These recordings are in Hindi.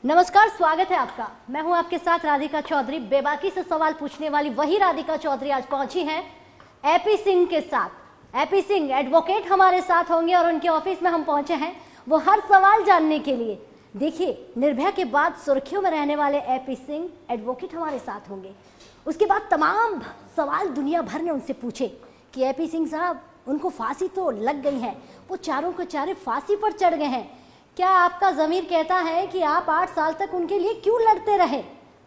नमस्कार, स्वागत है आपका। मैं हूं आपके साथ राधिका चौधरी। बेबाकी से सवाल पूछने वाली वही राधिका चौधरी आज पहुंची हैं एपी सिंह के साथ। एपी सिंह एडवोकेट हमारे साथ होंगे और उनके ऑफिस में हम पहुंचे हैं वो हर सवाल जानने के लिए। देखिए, निर्भया के बाद सुर्खियों में रहने वाले एपी सिंह एडवोकेट हमारे साथ होंगे। उसके बाद तमाम सवाल दुनिया भर ने उनसे पूछे कि एपी सिंह साहब, उनको फांसी तो लग गई है, वो चारों के चारे फांसी पर चढ़ गए हैं, क्या आपका ज़मीर कहता है कि आप 8 साल तक उनके लिए क्यों लड़ते रहे?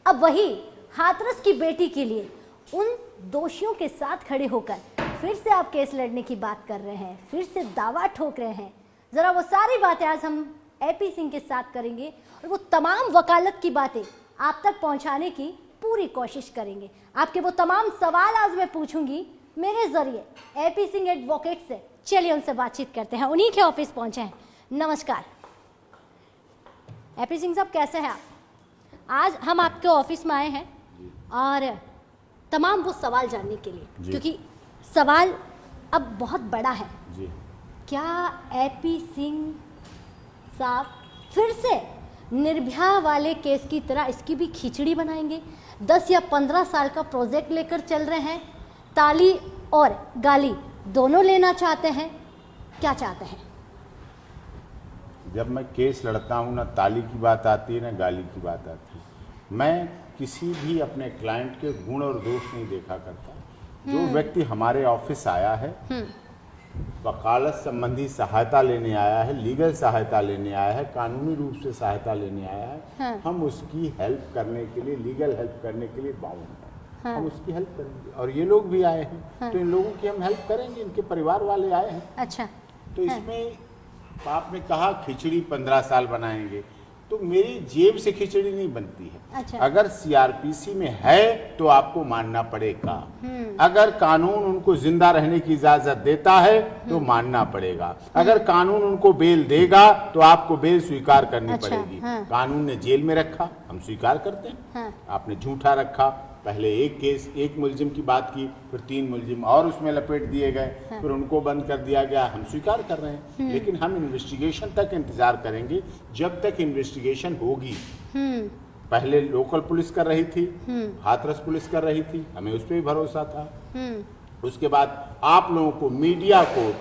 अब वही हाथरस की बेटी के लिए उन दोषियों के साथ खड़े होकर फिर से आप केस लड़ने की बात कर रहे हैं, फिर से दावा ठोक रहे हैं। ज़रा वो सारी बातें आज हम एपी सिंह के साथ करेंगे और वो तमाम वकालत की बातें आप तक पहुंचाने की पूरी कोशिश करेंगे। आपके वो तमाम सवाल आज मैं पूछूंगी मेरे जरिए एपी सिंह एडवोकेट से। चलिए उनसे बातचीत करते हैं, उन्हीं के ऑफिस पहुंचे हैं। नमस्कार एपी सिंह साहब, कैसे हैं आप? आज हम आपके ऑफिस में आए हैं और तमाम वो सवाल जानने के लिए, क्योंकि सवाल अब बहुत बड़ा है जी। क्या एपी सिंह साहब फिर से निर्भया वाले केस की तरह इसकी भी खिचड़ी बनाएंगे? 10 या 15 साल का प्रोजेक्ट लेकर चल रहे हैं, ताली और गाली दोनों लेना चाहते हैं, क्या चाहते हैं? जब मैं केस लड़ता हूँ ना ताली की बात आती है ना गाली की बात आती है। मैं किसी भी अपने क्लाइंट के गुण और दोष नहीं देखा करता। जो व्यक्ति हमारे ऑफिस आया है, वकालत संबंधी सहायता लेने आया है, लीगल सहायता लेने आया है, कानूनी रूप से सहायता लेने आया है, हम उसकी हेल्प करने के लिए, लीगल हेल्प करने के लिए बाउंड हैं। हम उसकी हेल्प करेंगे और ये लोग भी आए हैं तो इन लोगों की हम हेल्प करेंगे। इनके परिवार वाले आए हैं। अच्छा, तो इसमें आपने कहा खिचड़ी 15 साल बनाएंगे, तो मेरी जेब से खिचड़ी नहीं बनती है। अच्छा। अगर सीआरपीसी में है तो आपको मानना पड़ेगा। अगर कानून उनको जिंदा रहने की इजाजत देता है तो मानना पड़ेगा। अगर कानून उनको बेल देगा तो आपको बेल स्वीकार करनी पड़ेगी। कानून ने जेल में रखा, हम स्वीकार करते हैं। आपने झूठा रखा, पहले एक केस, एक मुलजिम की बात की, फिर 3 मुलजिम और उसमें लपेट दिए गए, फिर उनको बंद कर दिया गया, हम स्वीकार कर रहे हैं। लेकिन हम इन्वेस्टिगेशन तक इंतजार करेंगे जब तक इन्वेस्टिगेशन होगी। पहले लोकल पुलिस कर रही थी, हाथरस पुलिस कर रही थी, हमें उस पर भी भरोसा था। उसके बाद आप लोगों को, मीडिया को,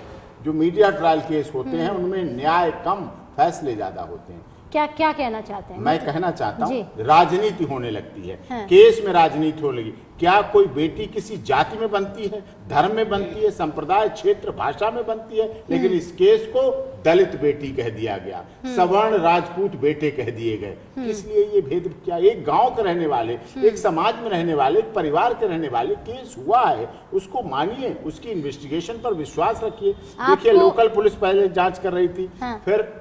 जो मीडिया ट्रायल केस होते हैं उनमें न्याय कम, फैसले ज्यादा होते हैं। क्या क्या कहना चाहते हैं? मैं कहना चाहता हूँ राजनीति होने लगती है। केस में राजनीति होने लगी। क्या कोई बेटी किसी जाति में बनती है, धर्म में बनती है, संप्रदाय, क्षेत्र, भाषा में बनती है? लेकिन इस केस को दलित बेटी कह दिया गया, सवर्ण राजपूत बेटे कह दिए गए। इसलिए ये भेद क्या? एक गांव के रहने वाले, एक समाज में रहने वाले, एक परिवार के रहने वाले, केस हुआ है, उसको मानिए, उसकी इन्वेस्टिगेशन पर विश्वास रखिए। देखिए, लोकल पुलिस पहले जांच कर रही थी, फिर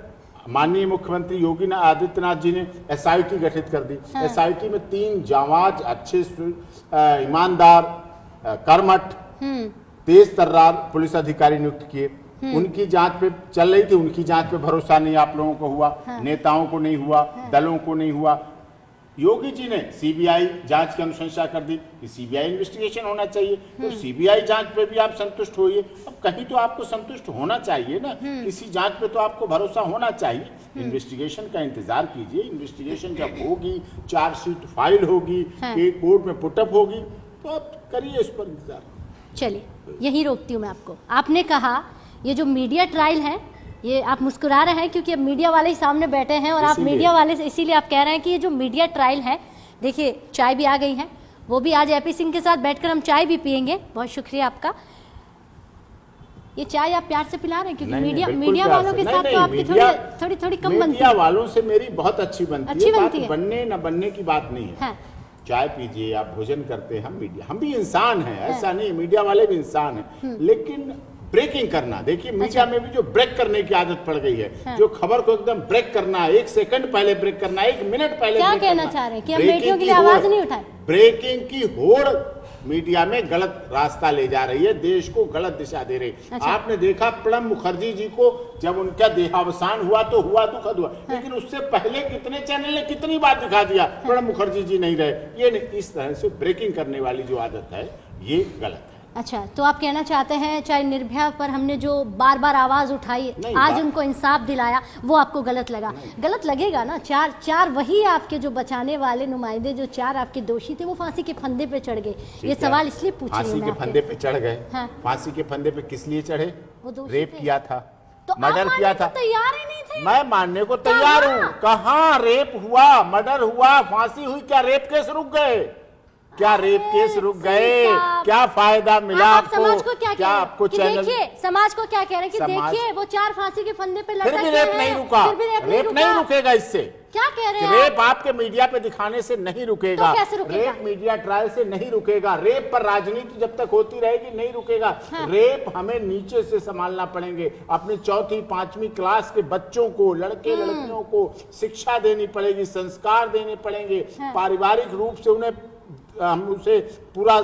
माननीय मुख्यमंत्री योगी आदित्यनाथ जी ने एसआईटी गठित कर दी। एसआईटी में 3 जांबाज, अच्छे ईमानदार, कर्मठ, तेज तर्रार पुलिस अधिकारी नियुक्त किए। उनकी जांच पे चल रही थी, उनकी जांच पे भरोसा नहीं आप लोगों को हुआ, नेताओं को नहीं हुआ, दलों को नहीं हुआ। योगी जी ने सीबीआई जांच की अनुशंसा कर दी कि सीबीआई इन्वेस्टिगेशन होना चाहिए। तो सीबीआई जांच पे भी आप संतुष्ट होइए। अब कहीं तो आपको संतुष्ट होना चाहिए ना, किसी जांच पे तो आपको भरोसा होना चाहिए। इन्वेस्टिगेशन का इंतजार कीजिए। इन्वेस्टिगेशन जब होगी, चार्जशीट फाइल होगी, कोर्ट में पुटअप होगी, तो आप करिए इस पर इंतजार। चलिए, यही रोकती हूँ मैं आपको। आपने कहा ये जो मीडिया ट्रायल है, ये आप मुस्कुरा रहे हैं क्योंकि अब मीडिया वाले ही सामने बैठे हैं और आप मीडिया वाले से इसीलिए आप कह रहे हैं कि ये जो मीडिया ट्रायल है, देखिए चाय भी आ गई है, वो भी आज एपी सिंह के साथ बैठकर हम चाय भी पियेंगे। बहुत शुक्रिया आपका। ये चाय आप प्यार से पिला रहे हैं क्योंकि मीडिया वालों के साथ तो आपकी थोड़ी कम बनती है। मीडिया वालों से मेरी बहुत अच्छी बनती है। बनने न बनने की बात नहीं है। चाय पीजिए, आप भोजन करते हैं, हम भी इंसान हैं, ऐसा नहीं, मीडिया वाले भी इंसान हैं। लेकिन ब्रेकिंग करना, देखिए मीडिया में भी जो ब्रेक करने की आदत पड़ गई है, जो खबर को एकदम ब्रेक करना, 1 सेकंड पहले ब्रेक करना, 1 मिनट पहले क्या कहना चाह रहे हैं कि हम बेटियों के लिए आवाज नहीं उठाए? ब्रेकिंग की होड़ मीडिया में गलत रास्ता ले जा रही है, देश को गलत दिशा दे रही है। आपने देखा प्रणब मुखर्जी जी को जब उनका देहावसान हुआ तो हुआ दुखद हुआ, लेकिन उससे पहले कितने चैनल ने कितनी बार दिखा दिया प्रणब मुखर्जी जी नहीं रहे। ये इस तरह से ब्रेकिंग करने वाली जो आदत है, ये गलत है। अच्छा, तो आप कहना चाहते हैं चाहे निर्भया पर हमने जो बार बार आवाज उठाई, आज उनको इंसाफ दिलाया, वो आपको गलत लगा? गलत लगेगा ना। चार वही आपके जो बचाने वाले नुमाइंदे, जो 4 आपके दोषी थे, वो फांसी के फंदे पे चढ़ गए। ये सवाल इसलिए पूछ रही हूं मैं। फांसी के फंदे पे चढ़ गए? हाँ। फांसी के फंदे पे किस लिए चढ़े? रेप किया था, तो मर्डर किया था। तैयार ही नहीं थे। मैं मानने को तैयार हूँ। कहाँ रेप हुआ, मर्डर हुआ, फांसी हुई, क्या रेप केस रुक गए? क्या रेप केस रुक गए? क्या फायदा मिला आपको? समाज को क्या आपको चैनल, देखिए समाज को क्या कह रहे हैं कि देखिए वो 4 फांसी के फंदे पे लटक फिर भी रेप नहीं रुका। रेप नहीं रुकेगा इससे। क्या कह रहे हैं? रेप आपके मीडिया पे दिखाने से नहीं रुकेगा। तो कैसे रुकेगा? रेप मीडिया ट्रायल से नहीं रुकेगा। रेप पर राजनीति जब तक होती रहेगी नहीं रुकेगा। हाँ। रेप हमें नीचे से संभालना पड़ेंगे। अपनी 4th 5वीं क्लास के बच्चों को, लड़के लड़कियों को शिक्षा देनी पड़ेगी, संस्कार देने पड़ेंगे। हाँ। पारिवारिक रूप से उन्हें हम उसे पूरा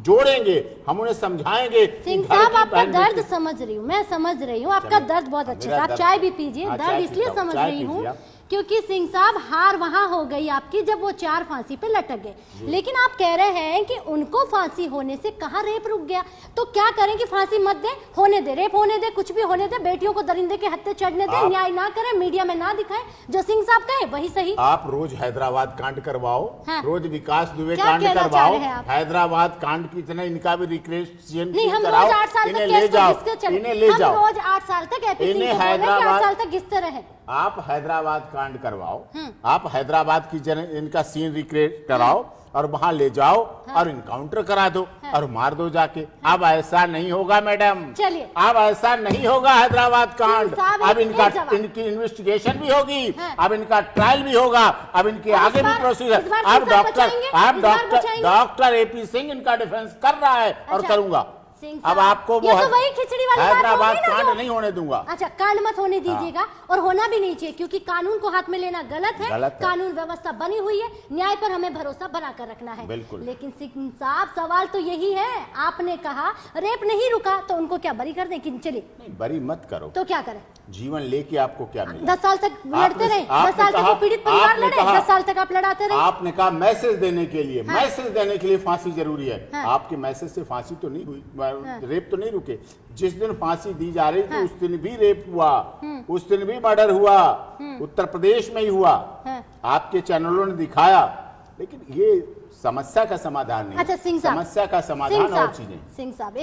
जोड़ेंगे, हम उन्हें समझाएंगे। सिंह साहब, आपका दर्द समझ रही हूँ, मैं समझ रही हूँ आपका दर्द बहुत अच्छे से। आप चाय भी पीजिए। दर्द इसलिए समझ रही हूँ क्योंकि सिंह साहब हार वहां हो गई आपकी जब वो 4 फांसी पे लटक गए। लेकिन आप कह रहे हैं कि उनको फांसी होने से कहां रेप रुक गया। तो क्या करें कि फांसी मत दे, होने दे, रेप होने दे, कुछ भी होने दे, बेटियों को दरिंदे के हत्थे चढ़ने दे, न्याय ना करें, मीडिया में ना दिखाएं, जो सिंह साहब कहे वही सही। आप रोज हैदराबाद कांड करवाओ। हाँ। रोज विकास दुबे क्या कांड करवाओ। हैदराबाद कांड की तरह इनका भी रिक्रिएशन नहीं, हम रोज 8 साल तक ले जाओ, इन्हें ले जाओ। हम रोज 8 साल तक इन्हें हैदराबाद 8 साल तक घिसते रहे। आप हैदराबाद कांड करवाओ, आप हैदराबाद की इनका सीन रिक्रिएट कराओ और वहां ले जाओ और इनकाउंटर करा दो और मार दो जाके। अब ऐसा नहीं होगा मैडम, चलिए अब ऐसा नहीं होगा हैदराबाद कांड। अब इनकी इन्वेस्टिगेशन भी होगी, अब इनका ट्रायल भी होगा, अब इनके आगे भी प्रोसीजर। अब डॉक्टर AP सिंह इनका डिफेंस कर रहा है और करूंगा। अब आपको वो तो वही खिचड़ी वाली हैदराबाद कांड नहीं होने दूंगा। अच्छा, कांड मत होने दीजिएगा और होना भी नहीं चाहिए क्योंकि कानून को हाथ में लेना गलत है। कानून व्यवस्था बनी हुई है, न्याय पर हमें भरोसा बनाकर रखना है। बिल्कुल। लेकिन सिंह साहब सवाल तो यही है, आपने कहा रेप नहीं रुका तो उनको क्या बरी कर दें? कि चलिए बरी मत करो तो क्या करें? जीवन लेके आपको क्या मिला? 10 साल तक लड़ते रहे, 10 साल तक वो पीड़ित परिवार लड़े, 10 साल तक आप लड़ाते रहे। आपने कहा मैसेज देने के लिए, मैसेज देने के लिए फांसी जरूरी है। आपके मैसेज से फांसी तो नहीं हुई, रेप तो नहीं रुके। जिस दिन फांसी दी जा रही थी उस दिन भी रेप हुआ, उस दिन भी मर्डर हुआ, उत्तर प्रदेश में ही हुआ। आपके चैनलों ने दिखाया, लेकिन ये समस्या का समाधान नहीं। अच्छा सिंह साहब, समस्या का समाधान और चीजें। सिंह साहब,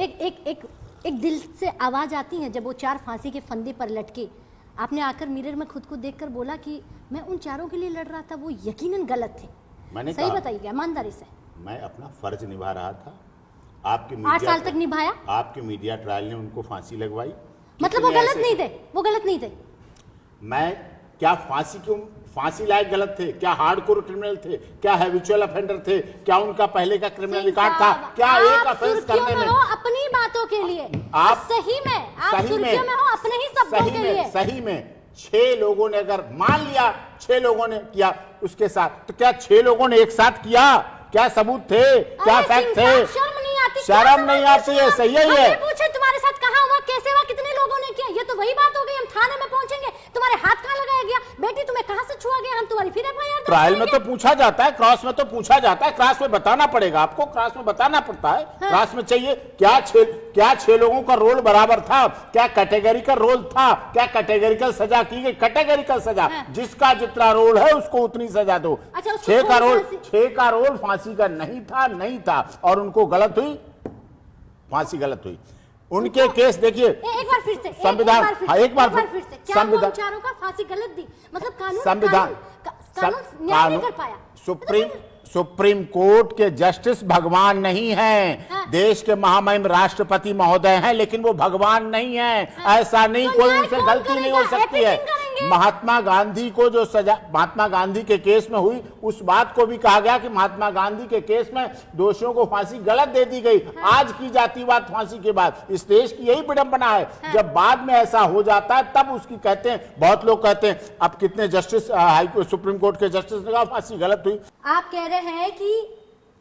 एक दिल से आवाज आती है जब वो 4 फांसी के फंदे पर लटके। आपने आकर मिरर में खुद को देखकर बोला कि मैं उन 4 के लिए लड़ रहा था, वो यकीनन गलत थे। मैंने सही बताइए ईमानदारी से। मैं अपना फर्ज निभा रहा था। आपके 8 साल तक निभाया। आपके मीडिया ट्रायल ने उनको फांसी लगवाई। मतलब वो गलत नहीं थे, वो गलत नहीं थे। मैं क्या फांसी लायक गलत थे? क्या हार्डकोर क्रिमिनल थे? क्या हैबिचुअल ऑफेंडर थे? क्या उनका पहले का क्रिमिनल रिकॉर्ड था? क्या एक ऑफेंस करने में अपनी बातों के लिए आप सही में हो, अपने ही शब्दों के लिए सही में 6 लोगों ने अगर मान लिया 6 लोगों ने किया उसके साथ, तो क्या 6 लोगों ने एक साथ किया? क्या सबूत थे? क्या फैक्ट थे? शर्म नहीं आती है। सही है। पूछे तुम्हारे साथ कहाँ हुआ, कैसे हुआ, कितने लोगों ने किया? ये तो वही बात हो गई। हम थाने में पहुंचेंगे, तुम्हारे हाथ कहाँ लगाया गया, बेटी तुम्हें कहाँ से छुआ गया, हम तुम्हारी फिर FIR ट्रायल में तो पूछा जाता है, क्रॉस में तो पूछा जाता है। क्रॉस में बताना पड़ेगा आपको, क्रॉस में बताना पड़ता है। क्रॉस में चाहिए क्या 6 लोगों का रोल बराबर था? क्या कैटेगरिकल रोल था? क्या कैटेगरिकल सजा की गई? कैटेगरिकल सजा, जिसका जितना रोल है उसको उतनी सजा दो। 6 का रोल फांसी का नहीं था और उनको गलत हुई, फांसी गलत हुई। उनके केस देखिए एक बार फिर से संविधान, एक बार फिर से क्या वो चारों का फांसी गलत दी? मतलब कानून न्याय नहीं कर पाया। सुप्रीम कोर्ट के जस्टिस भगवान नहीं हैं। देश के महामहिम राष्ट्रपति महोदय हैं, लेकिन वो भगवान नहीं है। ऐसा नहीं, कोई उनसे गलती नहीं हो सकती है। महात्मा गांधी को जो सजा महात्मा गांधी के केस में हुई, उस बात को भी कहा गया कि महात्मा गांधी के केस में दोषियों को फांसी गलत दे दी गई। आज की जाती बात फांसी के बाद, इस देश की यही विडंबना है। जब बाद में ऐसा हो जाता है तब उसकी कहते हैं, बहुत लोग कहते हैं अब कितने जस्टिस सुप्रीम कोर्ट के जस्टिस ने कहा फांसी गलत हुई। आप कह रहे हैं कि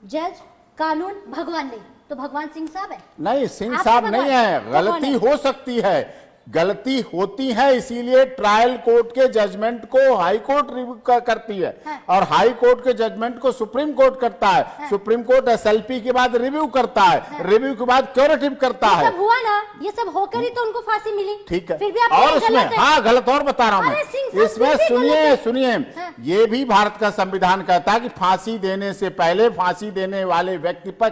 जज कानून भगवान नहीं, तो भगवान सिंह साहब है? नहीं, सिंह साहब नहीं है। गलती हो सकती है, गलती होती है, इसीलिए ट्रायल कोर्ट के जजमेंट को हाई कोर्ट रिव्यू करती है। हाँ। और हाई कोर्ट के जजमेंट को सुप्रीम कोर्ट करता है। हाँ। सुप्रीम कोर्ट एसएलपी के बाद रिव्यू करता है। हाँ। रिव्यू के बाद क्यूरेटिव करता ये है। सब हुआ ना, ये सब होकर ही तो उनको फांसी मिली। ठीक है, फिर भी आप और गलत उसमें है। हाँ गलत और बता रहा हूं अरे सिंह मैं, साहब इसमें फिर भी सुनिए गलत है। सुनिए, हाँ। ये भी भारत का संविधान कहता है कि फांसी देने से पहले फांसी देने वाले व्यक्ति पर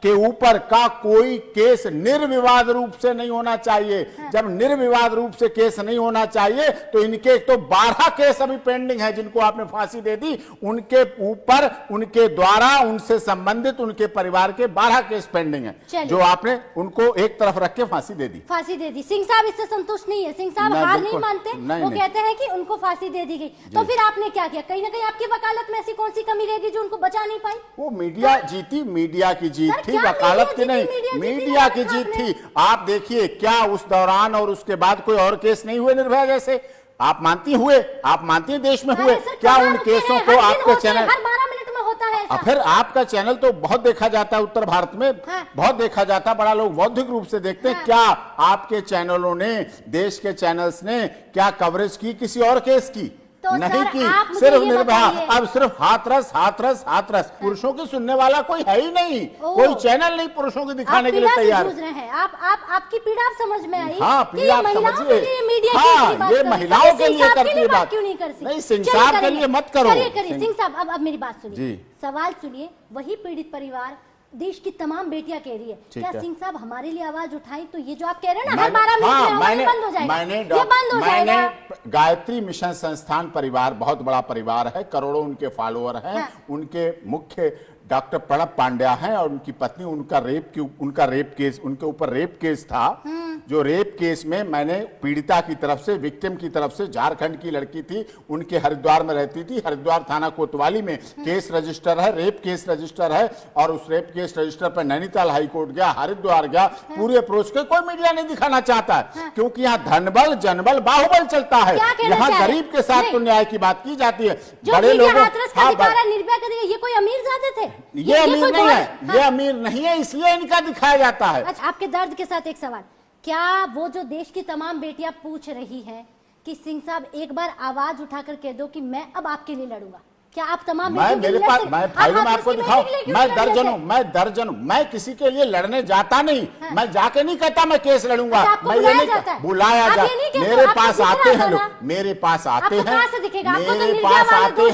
के ऊपर का कोई केस निर्विवाद रूप से नहीं होना चाहिए। जब निर्विवाद रूप से केस नहीं होना चाहिए तो इनके तो 12 केस अभी पेंडिंग है जिनको आपने फांसी दे दी, उनके ऊपर उनके द्वारा उनसे संबंधित उनके परिवार के 12 केस पेंडिंग है जो आपने उनको एक तरफ रख के फांसी दे दी। फांसी दे दी। सिंह साहब इससे संतुष्ट नहीं है। सिंह साहब हार नहीं मानते, वो कहते हैं कि उनको फांसी दे दी गई। तो फिर आपने क्या किया? कहीं ना कहीं आपकी वकालत में ऐसी कौन सी कमी रहेगी जो उनको बचा नहीं पाई? वो मीडिया जीती, मीडिया की जीत थी, वकालत की नहीं, मीडिया की जीत थी। आप देखिए क्या उस दौरान और उसके बाद कोई और केस नहीं हुए निर्भया जैसे? आप मानती हुए, आप मानती हैं देश में हुए क्या? उन केसों को आपके चैनल हर 12 मिनट में होता है ऐसा। फिर आपका चैनल तो बहुत देखा जाता है उत्तर भारत में। हाँ। बहुत देखा जाता है, बड़ा लोग बौद्धिक रूप से देखते हैं। हाँ। क्या आपके चैनलों ने, देश के चैनल्स ने क्या कवरेज की किसी और केस की? तो नहीं सर, की, आप मुझे सिर्फ ये निर्भया। बताइए। अब सिर्फ हाथरस पुरुषों की सुनने वाला कोई है ही नहीं, कोई चैनल नहीं पुरुषों की दिखाने के लिए तैयार। जूझ रहे हैं आपकी पीड़ा आप समझ में आई? हाँ, कि ये महिलाओं के लिए मीडिया की हाँ, बात ये कर रही है। महिलाओं के सिंह लिए साहब करती है बात। क्यों नहीं कर सकती? नहीं, सिंह चलिए साहब के करेंगे। लिए मत करो। करिए सिंह साहब, अब मेरी बात सुनिए। जी। सवाल सुनिए। वही पीड़ित परिवार, देश की तमाम बेटियां कह रही है, क्या सिंह साहब हमारे लिए आवाज उठाई तो ये जो आप कह रहे हैं ना हर 12 मिनट में ये बंद हो जाएगा, ये बंद हो जाएगा। गायत्री मिशन संस्थान परिवार बहुत बड़ा परिवार है, करोड़ों उनके फॉलोअर हैं। हाँ। उनके मुख्य डॉक्टर प्रणब पांड्या हैं और उनकी पत्नी, उनका रेप केस, उनके ऊपर रेप केस था। जो रेप केस में मैंने पीड़िता की तरफ से, विक्टिम की तरफ से, झारखंड की लड़की थी, उनके हरिद्वार में रहती थी, हरिद्वार थाना कोतवाली में केस रजिस्टर है, रेप केस रजिस्टर है। और उस रेप केस रजिस्टर पर नैनीताल हाईकोर्ट गया, हरिद्वार गया, पूरे अप्रोच के कोई मीडिया नहीं दिखाना चाहता है क्योंकि यहाँ धनबल, जनबल, बाहुबल चलता है। यहाँ गरीब के साथ तो न्याय की बात की जाती है। बड़े लोगों निर्भया का ये कोई अमीर ज़्यादा थे? ये अमीर नहीं है, ये अमीर नहीं है, इसलिए इनका दिखाया जाता है। अच्छा, आपके दर्द के साथ एक सवाल, क्या वो जो देश की तमाम बेटियां पूछ रही हैं कि सिंह साहब एक बार आवाज उठाकर कह दो कि मैं अब आपके लिए लड़ूंगा, क्या आप तमाम मेरे पास, मैं फाइल में आपको दिखाऊं, मैं दर्जनों, मैं किसी के लिए लड़ने जाता नहीं। हाँ। मैं जाके नहीं कहता मैं केस लड़ूंगा। मैं ये नहीं बुलाया जाता, मेरे पास आते हैं लोग, मेरे पास आते हैं, मेरे पास आते हैं,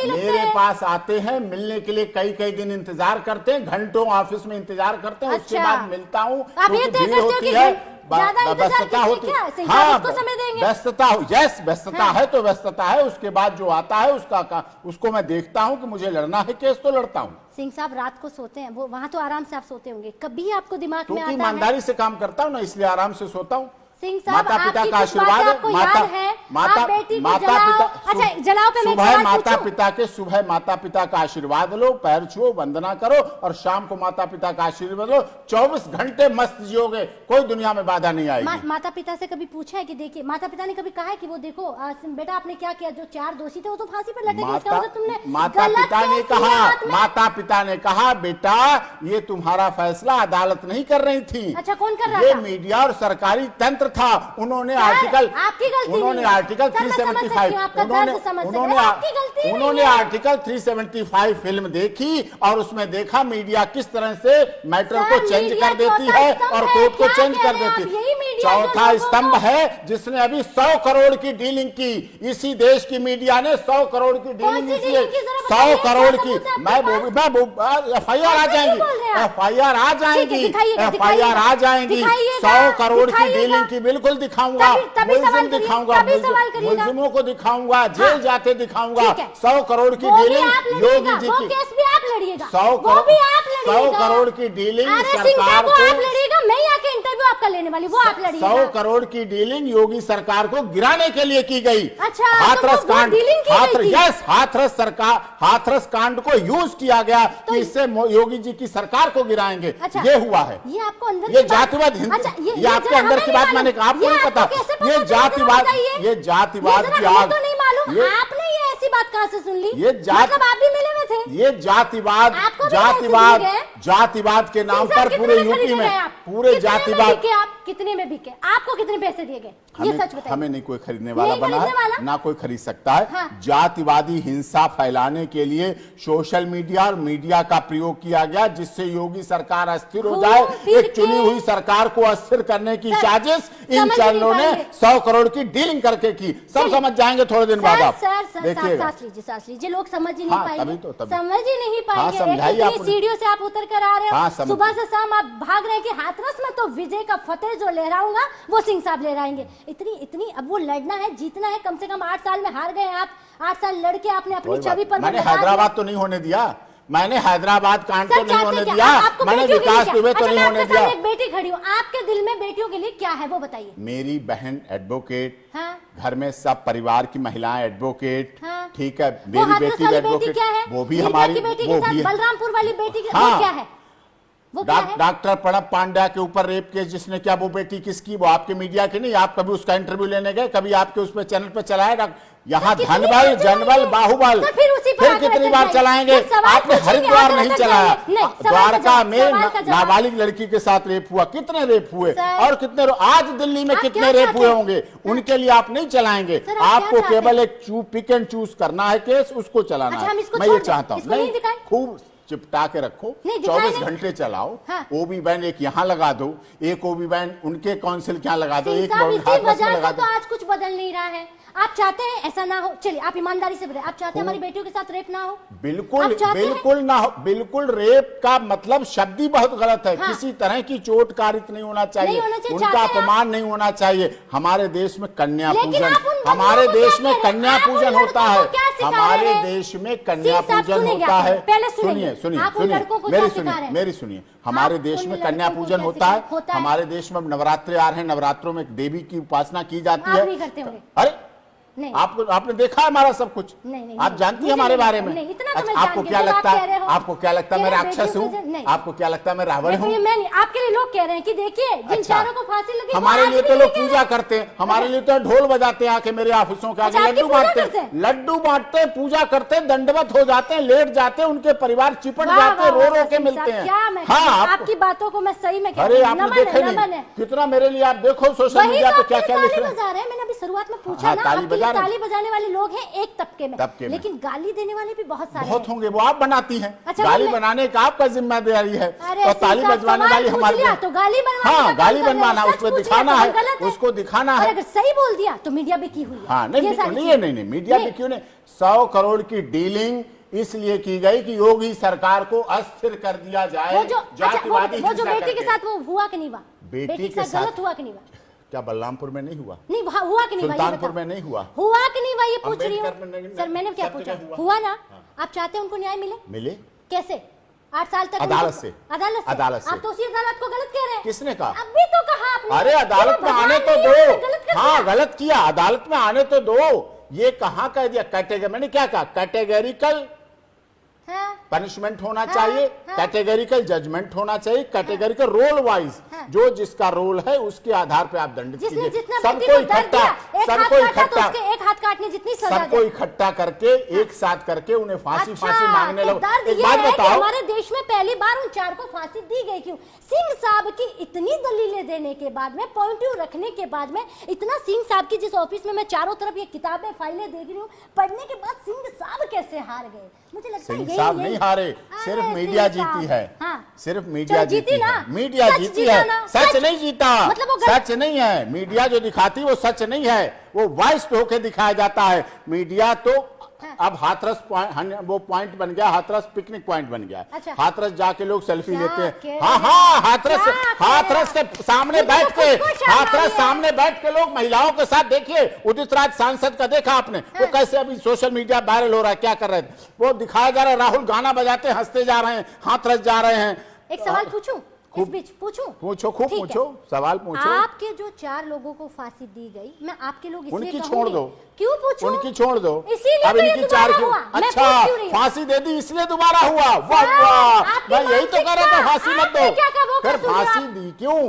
मेरे पास आते हैं, मिलने के लिए कई दिन इंतजार करते हैं, घंटों ऑफिस में इंतजार करते हैं। उसके बाद मिलता हूँ, भीड़ होती है, व्यस्तता होती है। हाँ, व्यस्तता है तो व्यस्तता है। उसके बाद जो आता है उसको मैं देखता हूं कि मुझे लड़ना है केस तो लड़ता हूं। सिंह साहब रात को सोते हैं, वो वहां तो आराम से आप सोते होंगे, कभी आपको दिमाग में आता है? ईमानदारी से काम करता हूं ना, इसलिए आराम से सोता हूं। सिंह साहब, माता पिता का आशीर्वाद, सुबह माता पिता का आशीर्वाद लो, पैर छुओ, वंदना करो और शाम को माता पिता का आशीर्वाद लो। 24 घंटे मस्त जियोगे, कोई दुनिया में बाधा नहीं आएगी। माता पिता से कभी पूछा है कि देखिए, माता पिता ने कभी कहा है कि वो देखो बेटा आपने क्या किया, जो 4 दोषी थे वो तो फांसी पर लटके गए, तुमने माता पिता ने कहा बेटा ये तुम्हारा फैसला अदालत नहीं कर रही थी। अच्छा, कौन कर रहा था? ये मीडिया और सरकारी तंत्र था। उन्होंने आर्टिकल 375 उन्होंने आर्टिकल 375 फिल्म देखी और उसमें देखा मीडिया किस तरह से मैटर को चेंज कर देती है और कोर्ट को चेंज कर देती है। चौथा स्तंभ है जिसने अभी 100 करोड़ की डीलिंग की। इसी देश की मीडिया ने 100 करोड़ की डीलिंग की, 100 करोड़ की। मैं FIR आ जाएंगी, FIR आ जाएंगी, FIR आ जाएंगी। 100 करोड़ की डीलिंग की बिल्कुल दिखाऊंगा, मुलजिम दिखाऊंगा, मुलजिमों को दिखाऊंगा, जेल जाते दिखाऊंगा। 100 करोड़ की डीलिंग योगी जी की, 100 करोड़ की डीलिंग सरकार को, मैं आके इंटरव्यू आपका लेने वाली, वो आप लड़िएगा। 100 करोड़ की डीलिंग योगी सरकार को गिराने के लिए की गई। अच्छा, हाथरस कांड, हाथरस कांड को यूज किया गया कि इससे योगी जी की सरकार को गिराएंगे। अच्छा, ये हुआ है। ये आपको अंदर, ये जातिवाद, ये आपके अंदर की बात मैंने कहा, आपको नहीं पता। ये जातिवाद की आग, आपने ये ऐसी बात कहां से सुन ली? ये मतलब आप भी मिले हुए थे? ये जातिवाद जातिवाद के नाम सिंह साहब, पर पूरे कितने में यूपी खरीदे में गए आप? पूरे कितने में जातिवाद बिके आप? कितने में बिके? आपको कितने पैसे दिए गए? ये सच बताइए। हमें नहीं कोई खरीदने वाला नहीं बना खरीदने वाला? है, ना कोई खरीद सकता है। हाँ। जातिवादी हिंसा फैलाने के लिए सोशल मीडिया और मीडिया का प्रयोग किया गया, जिससे योगी सरकार अस्थिर हो जाए। एक चुनी हुई सरकार को अस्थिर करने की साजिश इन चैनलों ने 100 करोड़ की डीलिंग करके की। सब समझ जाएंगे थोड़े दिन बाद। आप देखिएगा। सांस लीजिए, लोग समझ ही नहीं हाँ, पाएंगे, तभी। समझ ही नहीं पाएंगे। समझाइए आप। इतनी सीढ़ियों से आप उतर कर आ रहे हो। हाँ, सुबह से शाम आप भाग रहे हैं कि हाथरस में तो विजय का फतेह जो लहराऊंगा वो सिंह साहब लहराएंगे। इतनी अब वो लड़ना है, जीतना है। कम से कम 8 साल में हार गए आप। 8 साल लड़के आपने अपनी छवि पर मैंने हैदराबाद तो नहीं होने दिया, मैंने हैदराबाद कांड तो नहीं होने दिया, मैंने विकास दुबे तो नहीं होने दिया। एक बेटी खड़ी हो, आपके दिल में बेटियों के लिए क्या है वो बताइए। मेरी बहन एडवोकेट, हाँ? घर में सब परिवार की महिलाएं एडवोकेट, हाँ? ठीक है। मेरी बेटी एडवोकेट, वो भी हमारी, वो भी बलरामपुर वाली बेटी हाँ, क्या है? डॉक्टर प्रणब पांड्या के ऊपर रेप केस जिसने किया, वो बेटी किसकी? वो आपके मीडिया की नहीं? आप कभी उसका इंटरव्यू लेने गए? कभी आपके उस पर चैनल पे चलाया? यहाँ धनबल, जनबल, बाहुबल, फिर कितनी बार चलाएंगे? आपने हरिद्वार नहीं चलाया। द्वारका में नाबालिग लड़की के साथ रेप हुआ, कितने रेप हुए और कितने आज दिल्ली में कितने रेप हुए होंगे, उनके लिए आप नहीं चलाएंगे। आपको केवल एक पिक एंड चूज करना है केस, उसको चलाना है। मैं ये चाहता हूँ। नहीं, खूब चिपटा के रखो, 24 घंटे चलाओ। हाँ। ओबी बैन एक यहाँ लगा दो, एक ओबी बैन उनके काउंसिल क्या लगा दो, एक लगा दो। तो आज कुछ बदल नहीं रहा है। आप चाहते हैं ऐसा ना हो? चलिए आप ईमानदारी से बताइए, आप चाहते हैं हमारी बेटियों के साथ रेप ना हो? बिल्कुल बिल्कुल ना हो। बिल्कुल। रेप का मतलब शब्द ही बहुत गलत है। हाँ। किसी तरह की चोट कारित नहीं होना चाहिए, उनका अपमान नहीं होना चाहिए। हमारे देश में कन्या पूजन, हमारे देश में कन्या पूजन होता है, हमारे देश में कन्या पूजन होता है। सुनिए सुनिए सुनिए, मेरी सुनिए। हमारे देश में कन्या पूजन होता है। हमारे देश में नवरात्रि आ रहे हैं, नवरात्रों में देवी की उपासना की जाती है। अरे नहीं, आपने देखा हमारा सब कुछ? नहीं, आप जानती है हमारे बारे में? अच्छा, आपको क्या लगता है? आपको क्या लगता है मैं राक्षस हूँ? आपको क्या लगता है मैं रावण हूँ? आपके लिए लोग कह रहे हैं कि देखिए जिन चारों को फांसी लगी, हमारे लिए तो लोग पूजा करते हैं, हमारे लिए तो ढोल बजाते हैं आके मेरे ऑफिसों के आगे, लड्डू बांटते हैं, लड्डू बांटते हैं, पूजा करते हैं, दंडवत हो जाते हैं, लेट जाते हैं, उनके परिवार चिपट जाते हैं, रो के मिलते हैं। हाँ, आपकी बातों को मैं सही में, अरे आपने देखे नहीं कितना मेरे लिए? आप देखो सोशल मीडिया पे क्या क्या लिख रहे हैं। मैंने अभी शुरुआत में पूछा ना, ताली बजाने वाले लोग हैं एक तबके में, लेकिन गाली देने वाले भी बहुत सारे होंगे। वो आप बनाती हैं। अच्छा, गाली बनाने का आपका जिम्मेदारी है, तो ताली बजवाने वाली हमारी। तो गाली हाँ, गाली बनवाना, उसको दिखाना है, उसको दिखाना है। अगर सही बोल दिया तो मीडिया भी की हुई है। हाँ, नहीं मीडिया भी क्यों नहीं। 100 करोड़ की डीलिंग इसलिए की गई कि योगी सरकार को अस्थिर कर दिया जाए। जातिवादी वो जो बेटी के साथ वो हुआ कि नहीं हुआ? बेटी के साथ गलत हुआ कि नहीं हुआ? क्या बलरामपुर में नहीं हुआ? नहीं हुआ कि नहीं? सुल्तानपुर में नहीं हुआ? हुआ कि नहीं हुआ ये पूछ रही हूँ सर। मैंने क्या पूछा? हुआ ना? आप चाहते हैं उनको न्याय मिले? कैसे? 8 साल तक अदालत से। आप तो उसी अदालत को गलत कह रहे हैं। किसने कहा? अभी तो कहा आपने। अरे अदालत में आने तो दो। हाँ, गलत किया, अदालत में आने तो दो। ये कहाँ कह दिया? कैटेगरी, मैंने क्या कहा? कैटेगरिकल पनिशमेंट होना चाहिए, कैटेगरिकल जजमेंट होना चाहिए, कैटेगरिकल रोल वाइज जो जिसका रोल है उसके आधार पे आप दंडित कीजिए। सबको इकट्ठा एक हाथ काटने जितनी सजा, सबको इकट्ठा करके एक साथ करके उन्हें फांसी मांगने लगो। एक बात बताओ, हमारे देश में पहली बार उन 4 को फांसी दी गई क्यों? सिंह साहब की इतनी दलीलें देने के बाद में, पॉइंट ऑफ रखने के बाद में, इतना सिंह साहब की जिस ऑफिस में मैं चारों तरफ ये किताबें फाइलें देख रही हूँ, पढ़ने के बाद सिंह साहब कैसे हार गए? मुझे लगता है साहब नहीं हारे, सिर्फ मीडिया जीती है। सिर्फ मीडिया जीती है, मीडिया जीती है, सच नहीं जीता। सच नहीं है, मीडिया जो दिखाती वो सच नहीं है, वो वॉइस पे होके दिखाया जाता है। मीडिया तो अब हाथरस वो पॉइंट बन गया, हाथरस पिकनिक पॉइंट बन गया। अच्छा। हाथरस जाके लोग सेल्फी लेते हैं। हाँ, हाथरस के सामने बैठ के, हाथरस सामने बैठ के लोग महिलाओं के साथ, देखिए उदित राज सांसद का देखा आपने, वो कैसे अभी सोशल मीडिया वायरल हो रहा है, क्या कर रहे थे वो दिखाया जा रहा है। राहुल गाना बजाते हंसते जा रहे हैं, हाथरस जा रहे हैं। एक सवाल पूछूं? इस बीच पूछो, खूब पूछो, सवाल पूछो। आपके जो 4 लोगों को फांसी दी गई, मैं आपके लोग इसलिए उनकी छोड़ दो। क्यों पूछूं? उनकी छोड़ दो, इसीलिए अब इनकी 4 क्यों? अच्छा, फांसी दे दी इसलिए दोबारा हुआ? वाह वाह, मैं यही तो कह रहा था फांसी मत दो। फिर फांसी दी क्यों?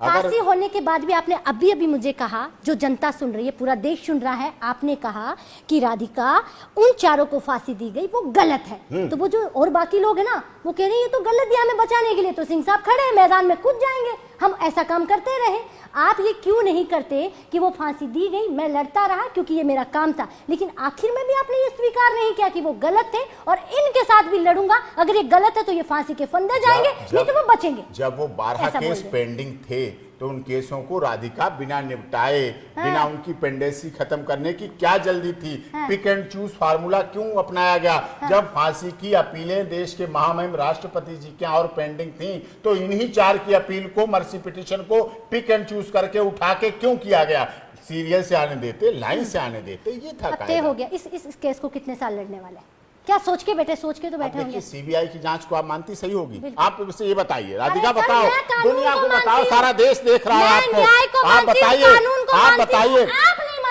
फांसी होने के बाद भी आपने अभी अभी मुझे कहा, जो जनता सुन रही है, पूरा देश सुन रहा है, आपने कहा कि राधिका उन चारों को फांसी दी गई वो गलत है। तो वो जो और बाकी लोग है ना, वो कह रहे हैं ये तो गलत दिया, हमें बचाने के लिए तो सिंह साहब खड़े हैं, मैदान में कूद जाएंगे, हम ऐसा काम करते रहे। आप ये क्यों नहीं करते कि वो फांसी दी गई, मैं लड़ता रहा क्योंकि ये मेरा काम था, लेकिन आखिर में भी आपने ये स्वीकार नहीं किया कि वो गलत थे और इनके साथ भी लड़ूंगा, अगर ये गलत है तो ये फांसी के फंदे जाएंगे, नहीं तो वो बचेंगे। जब वो 12 केस पेंडिंग थे तो उन केसों को राधिका बिना निपटाए, बिना उनकी पेंडेंसी खत्म करने की क्या जल्दी थी? पिक एंड चूज फार्मूला क्यों अपनाया गया? जब फांसी की अपीलें देश के महामहिम राष्ट्रपति जी के और पेंडिंग थी तो इन्हीं 4 की अपील को, मर्सी पिटीशन को पिक एंड चूज करके उठा के क्यों किया गया? सीरियल से आने देते, लाइन से आने देते, ये था तय हो गया। इस केस को कितने साल लड़ने वाले हैं? क्या सोच के बैठे? सोच के तो बैठे होंगे। सीबीआई की जांच को आप मानती सही होगी? आप मुझसे ये बताइए, राधिका बताओ, दुनिया को बताओ, सारा देश देख रहा है आपको, आप बताइए, आप बताइए,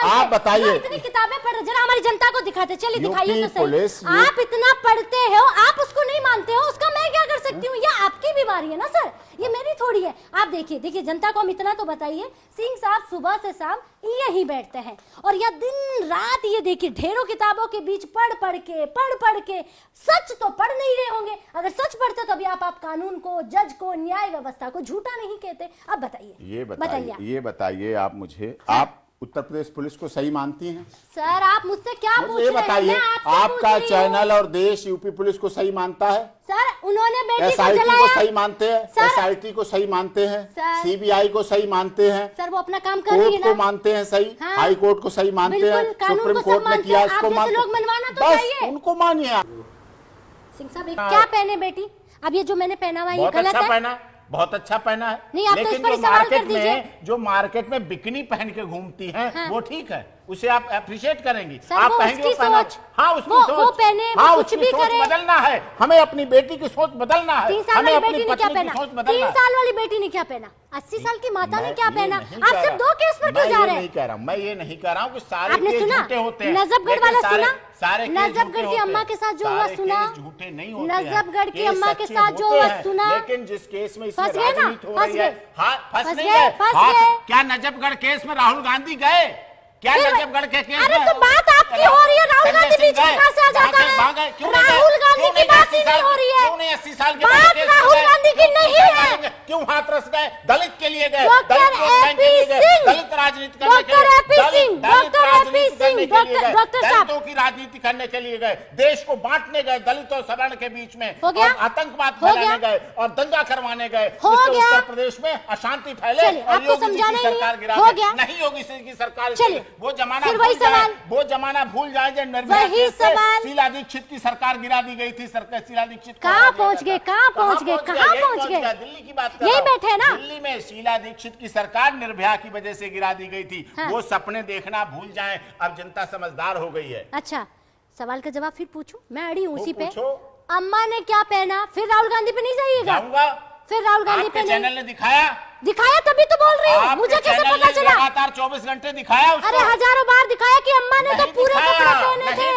आप बताइए। इतनी किताबें पढ़, जरा हमारी जनता को दिखाते, चलिए दिखाइए तो सही। आप इतना पढ़ते हो, आप उसको नहीं मानते हो, उसका मैं क्या कर सकती हूँ? ये आपकी बीमारी है ना सर, ये मेरी थोड़ी है। आप देखिए जनता को हम इतना तो बताइए, सिंह साहब सुबह से शाम यही बैठते हैं और या दिन रात ये देखिए ढेरों किताबों के बीच पढ़ पढ़ के सच तो पढ़ नहीं रहे होंगे। अगर सच पढ़ते तो अभी आप कानून को, जज को, न्याय व्यवस्था को झूठा नहीं कहते। अब बताइए, ये बताइए आप मुझे, आप उत्तर प्रदेश पुलिस को सही मानती हैं? सर आप मुझसे क्या पूछ रहे हैं? बताइए, आपका चैनल और देश यूपी पुलिस को सही मानता है? सर उन्होंने बेटी SIT को सही मानते हैं, SIT को सही मानते हैं, CBI को सही मानते हैं, सर वो अपना काम कर रही है ना, को मानते हैं सही, हाई कोर्ट को सही मानते हैं, सुप्रीम कोर्ट ने किया उसको मानते हैं, लोग मनवाना तो चाहिए, उनको मानिए। सिंह साहब क्या पहने बेटी? अब ये जो मैंने पहना हुआ ये गलत है? बहुत अच्छा पहना है, नहीं, आप लेकिन तो जो मार्केट में बिकनी पहन के घूमती हैं, हाँ। वो ठीक है, उसे आप अप्रिशिएट करेंगी। आप कहेंगे वो सोच, हाँ, उसकी वो पहने, हाँ, कुछ भी करे, बदलना है हमें, अपनी बेटी की सोच बदलना है, 3 साल हमें वाली अपनी बेटी ने क्या पत्नी की पहना? सोच बदलना 3 साल वाली बेटी ने क्या पहना? 80 साल की माता ने क्या पहना? आप सिर्फ 2 केस पर क्यों जा रहे हैं? मैं ये नहीं कह रहा हूँ कि सारे केस झूठे होते हैं। नजफगढ़ वाला सुना? सारे नजफगढ़ की अम्मा के साथ जो हुआ सुना? झूठे नहीं होते, नजफगढ़ की अम्मा के साथ जो हुआ सुना? लेकिन जिस केस में फंस गए ना, फंस गए, फंस गए। क्या नजफगढ़ केस में राहुल गांधी गए? क्या नजफगढ़ के केस में? तो बात आपकी हो रही है, राहुल गांधी बीच में कहां से आ जाता है? राहुल गांधी की बात ही नहीं हो रही है। क्यों नहीं 80 साल के बात राहुल गांधी की नहीं है। क्यों हाथ रस गए? दलित के लिए गए, डॉक्टर एपी सिंह, दलित राजनीति करने के लिए, दलितों की राजनीति करने के लिए गए, देश को बांटने गए दलित और सवर्ण के बीच में, और आतंकवाद फैलाने गए और दंगा करवाने गए, उत्तर प्रदेश में अशांति फैले और योगी जी की सरकार गिरा दी। नहीं, योगी जी की सरकार, वो जमाना भूल जाए जब निर्भया शीला दीक्षित की सरकार गिरा दी गई थी। शीला दीक्षित कहाँ पहुंच गए? दिल्ली की बात यही बैठे हैं ना, दिल्ली में शीला दीक्षित की सरकार निर्भया की वजह से गिरा दी गई थी। हाँ। वो सपने देखना भूल जाएं, अब जनता समझदार हो गई है। अच्छा, सवाल का जवाब फिर पूछूं? मैं अड़ी उसी पे। अम्मा ने क्या पहना? फिर राहुल गांधी पे नहीं जाइएगा, फिर राहुल गांधी पे चैनल ने दिखाया तभी तो बोल रही हूँ। मुझे कैसे पता चला? लगातार 24 घंटे दिखाया उसको। अरे हजारों बार दिखाया कि अम्मा ने तो पूरे कपड़े पहने थे।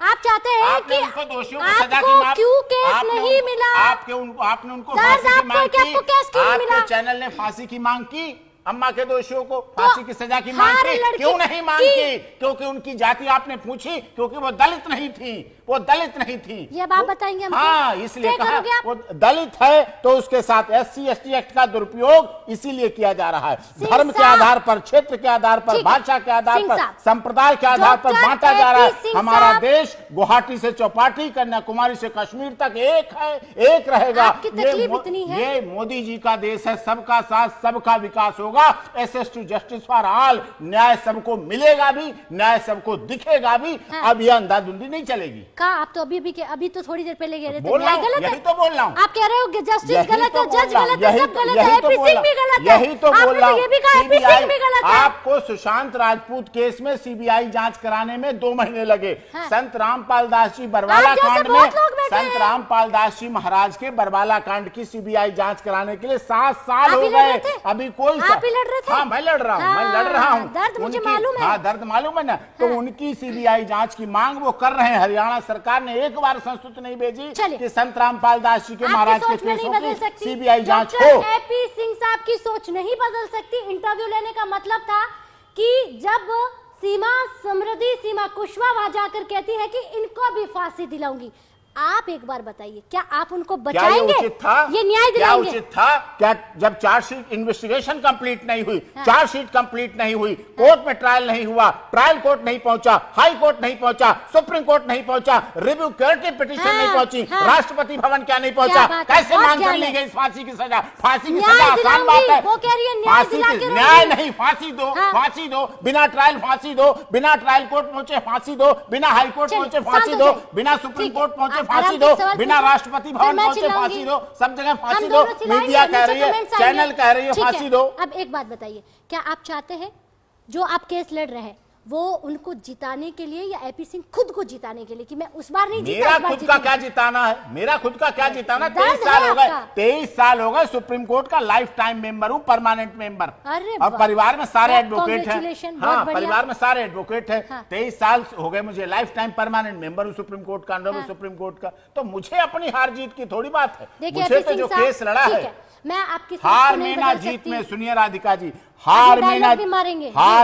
आप चाहते हैं कि दोषियों को सजा की माफ, क्यों केस नहीं मिला? आपने उनको फांसी की मांग की, केस क्यों नहीं मिला? चैनल ने फांसी की मांग की, अम्मा के दोषियों को फांसी की सजा की मांग की, क्यों नहीं मांगी? क्योंकि उनकी जाति आपने पूछी, क्योंकि वो दलित नहीं थी, वो दलित नहीं थी। ये बात बताएंगे हमको? हाँ, इसलिए कहा वो दलित है तो उसके साथ SC ST एक्ट का दुरुपयोग इसीलिए किया जा रहा है। धर्म के आधार पर, क्षेत्र के आधार पर, भाषा के आधार पर, संप्रदाय के आधार पर बांटा जा रहा है। हमारा देश गुवाहाटी से चौपाटी, कन्याकुमारी से कश्मीर तक एक है, एक रहेगा। ये मोदी जी का देश है, सबका साथ सबका विकास होगा। SS to justice for all, न्याय सबको मिलेगा भी, न्याय सबको दिखेगा भी। अब यह अंधाधुंधी नहीं चलेगी। आप तो अभी तो थोड़ी देर पहले कह रहे थे न्याय गलत है। यही तो बोल रहा हूँ। आप कह रहे हो जस्टिस गलत है, जज गलत है, सब गलत है, एपी सिंह भी गलत है। यही तो बोल रहा हूँ। ये भी कहा एपी सिंह भी गलत है। आपको सुशांत राजपूत केस में CBI जांच कराने में 2 महीने लगे। संत रामपाल दास जी बरवाला कांड में, संत रामपाल दास जी महाराज के बरवाला कांड की CBI जांच कराने के लिए 7 साल हो गए। अभी कोई ही लड़ रहे थे। हाँ मैं लड़ रहा हूँ, मैं लड़ रहा हूँ। दर्द मुझे मालूम है। हाँ दर्द मालूम है ना। तो उनकी सीबीआई जांच की मांग वो कर रहे हैं। हरियाणा सरकार ने एक बार संस्तुति नहीं भेजी कि संत रामपाल दास जी के महाराज के केसों की सीबीआई जांच हो। एपी सिंह साहब की सोच नहीं बदल सकती। इंटरव्यू लेने का मतलब था कि जब सीमा कुशवाहा वहां जाकर कहती है कि इनको भी फांसी दिलाऊंगी, आप एक बार बताइए क्या आप उनको बचाएंगे? क्या उचित था? ये न्याय दिलाएंगे? क्या उचित था? क्या जब चार्जशीट इन्वेस्टिगेशन कंप्लीट नहीं हुई, चार्जशीट कंप्लीट नहीं हुई, कोर्ट में ट्रायल नहीं हुआ, ट्रायल कोर्ट नहीं पहुंचा, हाई कोर्ट नहीं पहुंचा, सुप्रीम कोर्ट नहीं पहुंचा, रिव्यू क्यूरेटिव पिटीशन नहीं पहुंची, राष्ट्रपति भवन क्या नहीं पहुंचा, कैसे मांग कर ली गई फांसी की सजा? फांसी की सजा आसान बात है। वो कह रही है न्याय नहीं, फांसी दो, फांसी दो, बिना ट्रायल फांसी दो, बिना ट्रायल कोर्ट पहुंचे फांसी दो, बिना हाई कोर्ट पहुंचे फांसी दो, बिना सुप्रीम कोर्ट पहुंचे फांसी दो, बिना राष्ट्रपति भवन पहुंचे फांसी दो, सब जगह फांसी दो। मीडिया कह रही है, चैनल कह रही है फांसी दो। अब एक बात बताइए, क्या आप चाहते हैं जो आप केस लड़ रहे हैं वो उनको जिताने के लिए या एपी सिंह खुद को जिताने के लिए कि मैं उस बार नहीं जीता, मेरा खुद का क्या जिताना है? मेरा खुद का क्या जिताना? 23 साल हो गए, 23 साल हो गए सुप्रीम कोर्ट का लाइफ टाइम मेंबर हूँ, परमानेंट मेंबर। और परिवार में सारे एडवोकेट हैं। हाँ परिवार में सारे एडवोकेट हैं। 23 साल हो गए मुझे, लाइफ टाइम परमानेंट मेंबर हूँ सुप्रीम कोर्ट का, ऑनरेबल सुप्रीम कोर्ट का। तो मुझे अपनी हार जीत की थोड़ी बात है। मुझे तो जो केस लड़ा है, मैं आपकी हार में ना जीत में, सुनिए राधिका जी, हार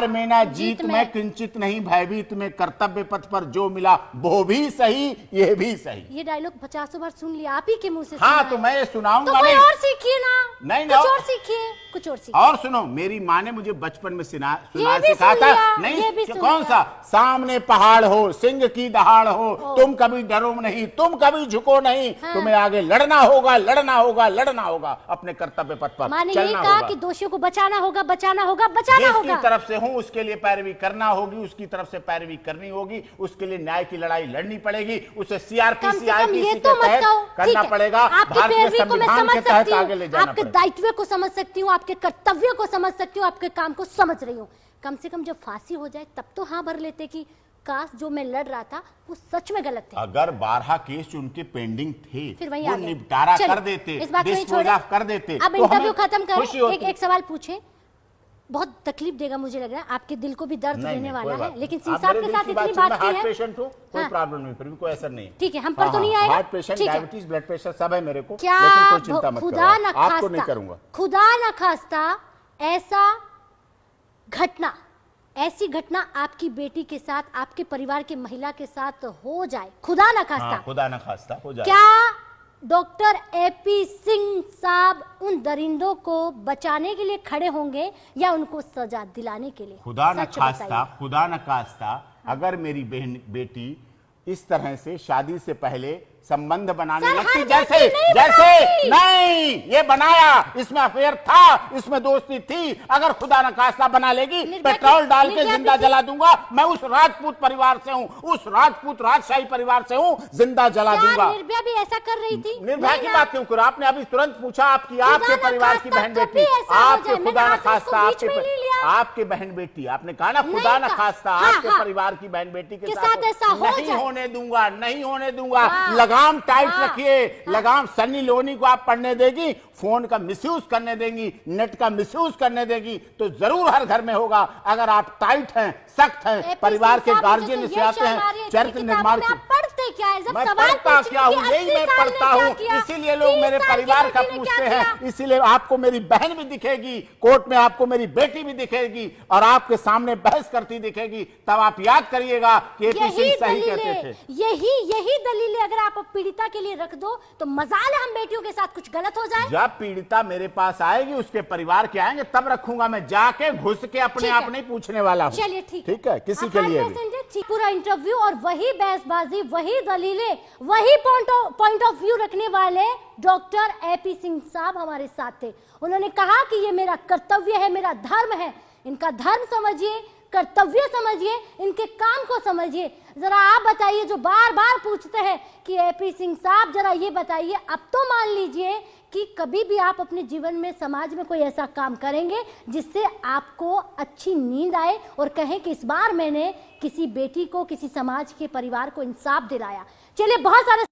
में ना जीत में किंचित नहीं भयभीत में, कर्तव्य पथ पर जो मिला वो भी सही, ये भी सही। ये डायलॉग 50 बार सुन लिया आप ही के मुंह से। हाँ तो मैं सुनाऊंगा। तो कोई और सीखिए ना। नहीं कुछ और सीखिए, कुछ और सीखिए। और सुनो, मेरी माँ ने मुझे बचपन में सिखाया था। नहीं कौन सा? सामने पहाड़ हो, सिंह की दहाड़ हो, तुम कभी डरो नहीं, तुम कभी झुको नहीं, तुम्हें आगे लड़ना होगा, लड़ना होगा, लड़ना होगा, अपने कर्तव्य पथ पर माने ये कहा कि दोषियों को बचाना होगा, बचाना होगा, बचाना होगा। जिसकी तरफ से हूं उसके लिए पैरवी करना होगी, उसकी तरफ से पैरवी करनी होगी, उसके लिए न्याय की लड़ाई लड़नी पड़ेगी, उसे सीआरपीसी आईपीसी के तहत करना पड़ेगा, भारतीय संविधान के तहत आगे ले जाना आपके दायित्व को समझ सकती हूँ, आपके कर्तव्य को समझ सकती हूँ, आपके काम को समझ रही हूँ। कम से कम जब फांसी हो जाए तब तो हाँ भर लेते कि काश जो मैं लड़ रहा था वो सच में गलत थे। अगर 12 केस उनके पेंडिंग थे फिर वही वो निपटारा कर देते, डिस्पोज ऑफ कर देते। अब इंटरव्यू खत्म करें, एक सवाल पूछे, बहुत तकलीफ देगा मुझे लग रहा है, आपके दिल को भी दर्द देने वाला है, लेकिन सिंह साहब के साथ इतनी बात की है। हार्ट पेशेंट हूं, कोई प्रॉब्लम नहीं, फिर भी कोई असर नहीं। ठीक है, हम पर तो नहीं आएगा। Heart patient, diabetes, blood pressure सब है मेरे को, क्या लेकिन कोई चिंता मत करो, आपको नहीं करूंगा। खुदा न खास्ता ऐसा घटना, ऐसी घटना आपकी बेटी के साथ, आपके परिवार के महिला के साथ हो जाए, खुदा न खास्ता, खुदा न खास्ता हो जाए, क्या डॉक्टर एपी सिंह साहब उन दरिंदों को बचाने के लिए खड़े होंगे या उनको सजा दिलाने के लिए? खुदा न खास्ता, खुदा न खास्ता, अगर मेरी बेटी इस तरह से शादी से पहले संबंध बनाने लगती, जैसे नहीं ये बनाया, इसमें अफेयर था, इसमें दोस्ती थी, अगर खुदा न खास्ता बना लेगी, पेट्रोल डाल के जिंदा जला दूंगा। मैं उस राजपूत परिवार से हूँ, उस राजपूत राजशाही परिवार से हूँ, जिंदा जला दूंगा। निर्भया भी ऐसा कर रही थी। निर्भया की बात क्यों करो? आपने अभी तुरंत पूछा आपकी, आपके परिवार की बहन बेटी, आपके खुदा न खास्ता, आपके बहन बेटी, आपने कहा ना खुदा न खास्ता, आपके परिवार की बहन बेटी के साथ नहीं होने दूंगा, नहीं होने दूंगा। लगाम टाइट रखिए, लगाम। सन्नी लियोनी को आप पढ़ने देगी, फोन का मिसयूज करने देंगी, नेट का मिसयूज करने देगी, तो जरूर हर घर में होगा। अगर आप टाइट हैं, सख्त हैं, परिवार के गार्जियन से आते हैं, चरित्र निर्माण की, क्या है? जब मैं पढ़ता क्या हूँ, यही मैं पढ़ता हूँ, इसीलिए लोग मेरे परिवार का पूछते हैं, इसीलिए आपको मेरी बहन भी दिखेगी कोर्ट में, आपको मेरी बेटी भी दिखेगी और आपके सामने बहस करती दिखेगी, तब आप याद करिएगा कि एपी सिंह सही कहते थे। यही दलील अगर आप पीड़िता के लिए रख दो तो मजाल है हम बेटियों के साथ कुछ गलत हो जाए। जब पीड़िता मेरे पास आएगी, उसके परिवार के आएंगे, तब रखूंगा। मैं जाके घुस के अपने आप नहीं पूछने वाला हूँ। चलिए ठीक है, किसी के लिए पूरा इंटरव्यू और वही बहसबाजी, वही दलीलें, वही पॉइंट ऑफ व्यू रखने वाले डॉक्टर एपी सिंह साहब हमारे साथ थे। उन्होंने कहा कि ये मेरा कर्तव्य है, मेरा धर्म है। इनका धर्म समझिए, कर्तव्य समझिए, इनके काम को समझिए। जरा आप बताइए, जो बार बार पूछते हैं कि एपी सिंह साहब जरा ये बताइए, अब तो मान लीजिए कि कभी भी आप अपने जीवन में समाज में कोई ऐसा काम करेंगे जिससे आपको अच्छी नींद आए और कहें कि इस बार मैंने किसी बेटी को, किसी समाज के परिवार को इंसाफ दिलाया। चलिए, बहुत सारे